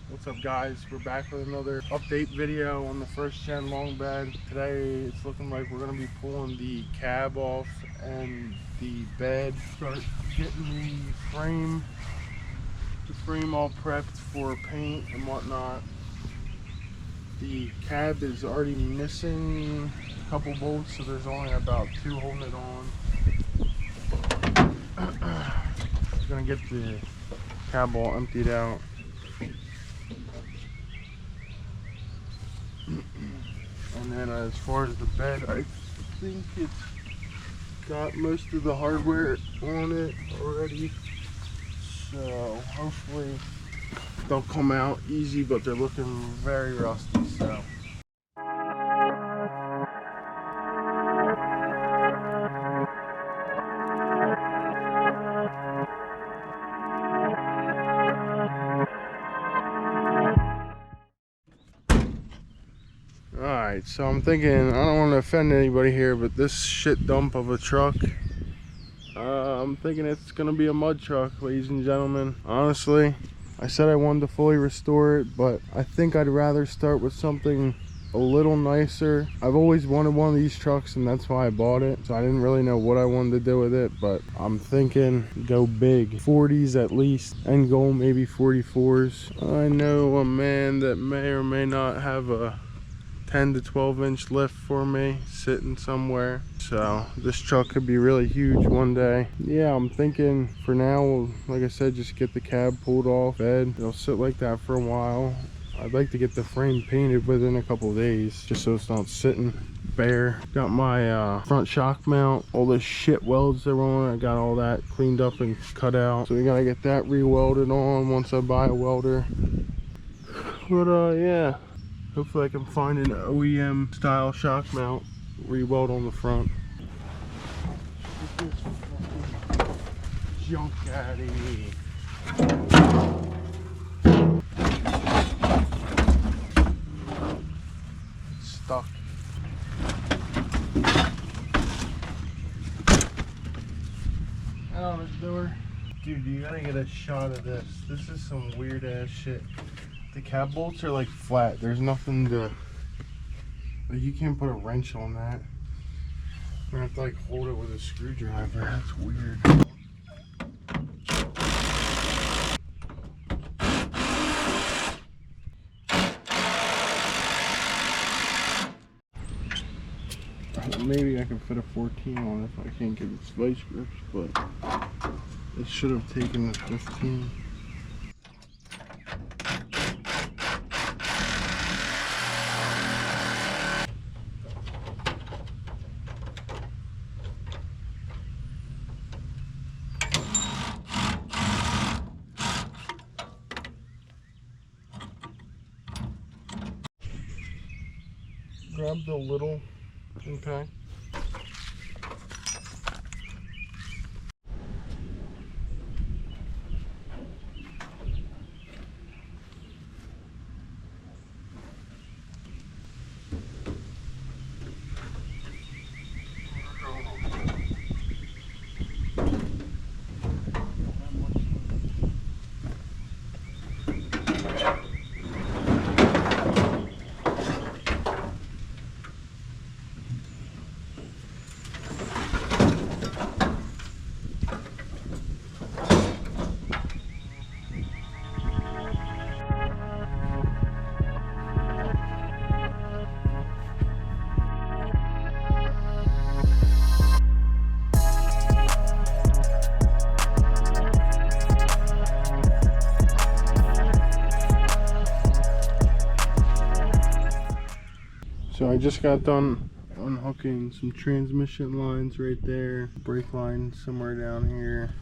What's up guys, we're back with another update video on the first gen long bed. Today it's looking like we're going to be pulling the cab off and the bed, start getting the frame all prepped for paint and whatnot. The cab is already missing a couple bolts, so there's only about 2 holding it on. Just going to get the cab all emptied out. And then as far as the bed, I think it's got most of the hardware on it already, so hopefully they'll come out easy, but they're looking very rusty. So alright, so I'm thinking, I don't want to offend anybody here, but this shit dump of a truck, I'm thinking it's gonna be a mud truck, ladies and gentlemen. Honestly, I said I wanted to fully restore it, but I think I'd rather start with something a little nicer. I've always wanted one of these trucks, and that's why I bought it, so I didn't really know what I wanted to do with it, but I'm thinking go big, 40s at least, and go maybe 44s. I know a man that may or may not have a 10 to 12 inch lift for me sitting somewhere, so this truck could be really huge one day. Yeah, I'm thinking for now, like I said, just get the cab pulled off, bed, it'll sit like that for a while. I'd like to get the frame painted within a couple days, just so it's not sitting bare. Got my front shock mount, all the shit welds that were on it, I got all that cleaned up and cut out, so we gotta get that re-welded on once I buy a welder. But yeah, hopefully I can find an OEM style shock mount, re-weld on the front. Get this fucking junk out of here. It's stuck. Out of the door. Dude, you gotta get a shot of this. This is some weird ass shit. The cab bolts are like flat. There's nothing to, like, you can't put a wrench on that. You're gonna have to like hold it with a screwdriver. That's weird. Maybe I can fit a 14 on if I can't get its vice grips, but it should have taken a 15. Grab the little impact. So I just got done unhooking some transmission lines right there, brake line somewhere down here,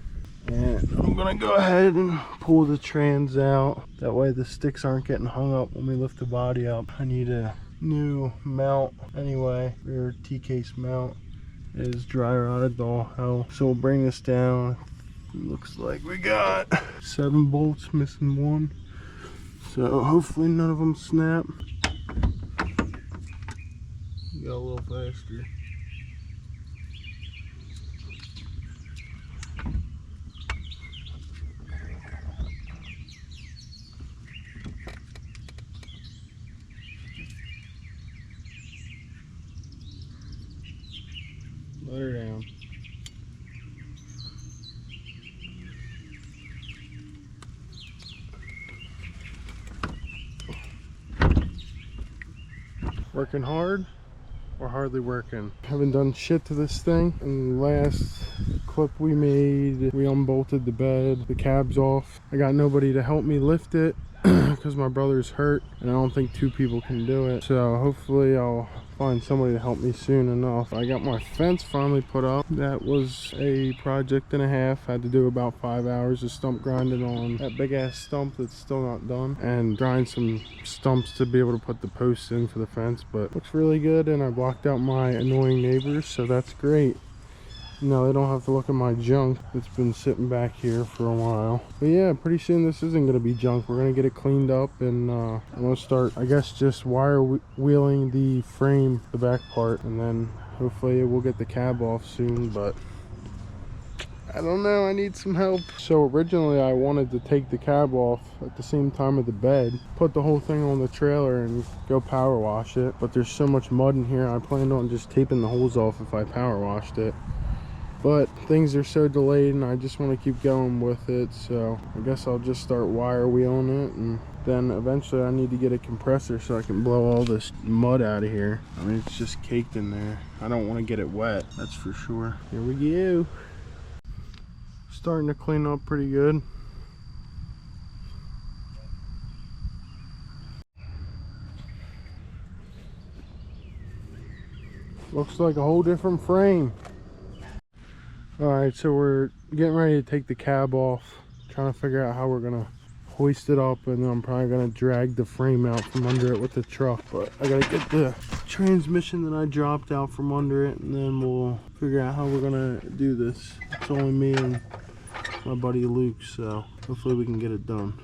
and I'm gonna go ahead and pull the trans out. That way the sticks aren't getting hung up when we lift the body up. I need a new mount anyway. Rear T-case mount is dry rotted all hell. So we'll bring this down. Looks like we got 7 bolts, missing 1. So hopefully none of them snap. Go a little faster. Working hard or hardly working. Haven't done shit to this thing. In the last clip we made, we unbolted the bed, the cab's off. I got nobody to help me lift it because my brother's hurt and I don't think 2 people can do it. So hopefully I'll find somebody to help me soon enough. I got my fence finally put up. That was a project and a half. Had to do about 5 hours of stump grinding on that big ass stump that's still not done, and grind some stumps to be able to put the posts in for the fence. But looks really good, and I blocked out my annoying neighbors, so that's great. No, they don't have to look at my junk that's been sitting back here for a while. But yeah, pretty soon this isn't going to be junk. We're going to get it cleaned up, and I'm going to start, I guess, just wire wheeling the frame, the back part, and then hopefully we'll get the cab off soon. But I don't know, I need some help. So originally I wanted to take the cab off at the same time of the bed, put the whole thing on the trailer and go power wash it. But there's so much mud in here, I planned on just taping the holes off if I power washed it. But things are so delayed and I just want to keep going with it, so I guess I'll just start wire wheeling it, and then eventually I need to get a compressor so I can blow all this mud out of here. I mean, it's just caked in there. I don't want to get it wet, that's for sure. Here we go. Starting to clean up pretty good. Looks like a whole different frame. Alright, so we're getting ready to take the cab off, trying to figure out how we're gonna hoist it up, and then I'm probably gonna drag the frame out from under it with the truck. But I gotta get the transmission that I dropped out from under it, and then we'll figure out how we're gonna do this. It's only me and my buddy Luke, so hopefully we can get it done.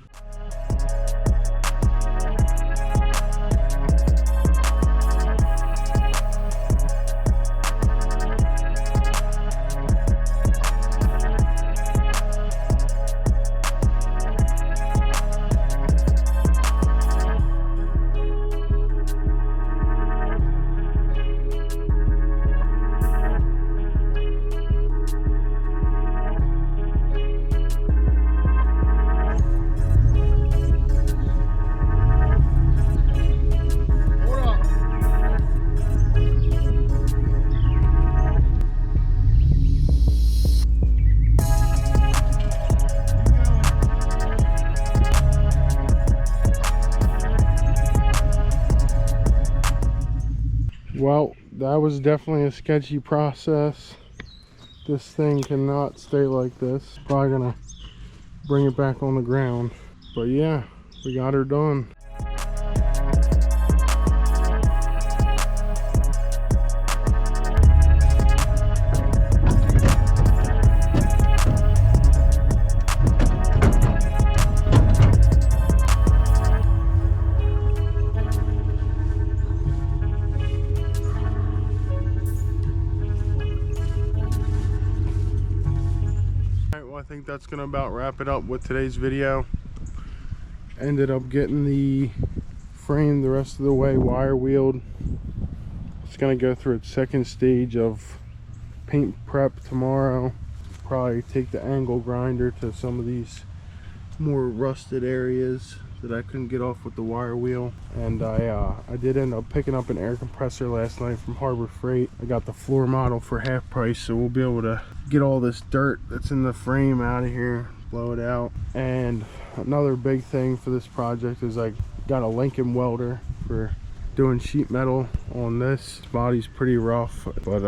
Well, that was definitely a sketchy process. This thing cannot stay like this. Probably gonna bring it back on the ground. But yeah, we got her done. I think that's gonna about wrap it up with today's video. Ended up getting the frame the rest of the way wire wheeled. It's gonna go through its second stage of paint prep tomorrow. Probably take the angle grinder to some of these more rusted areas that I couldn't get off with the wire wheel. And I did end up picking up an air compressor last night from Harbor Freight. I got the floor model for half price, so we'll be able to get all this dirt that's in the frame out of here, blow it out. And another big thing for this project is I got a Lincoln welder for doing sheet metal on this. This body's pretty rough, but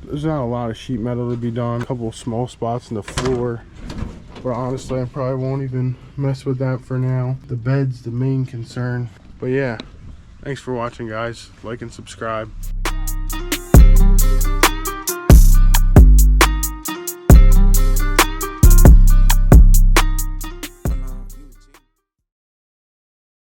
there's not a lot of sheet metal to be done. A couple of small spots in the floor, but honestly I probably won't even mess with that for now. The bed's the main concern. But yeah, thanks for watching, guys. Like and subscribe.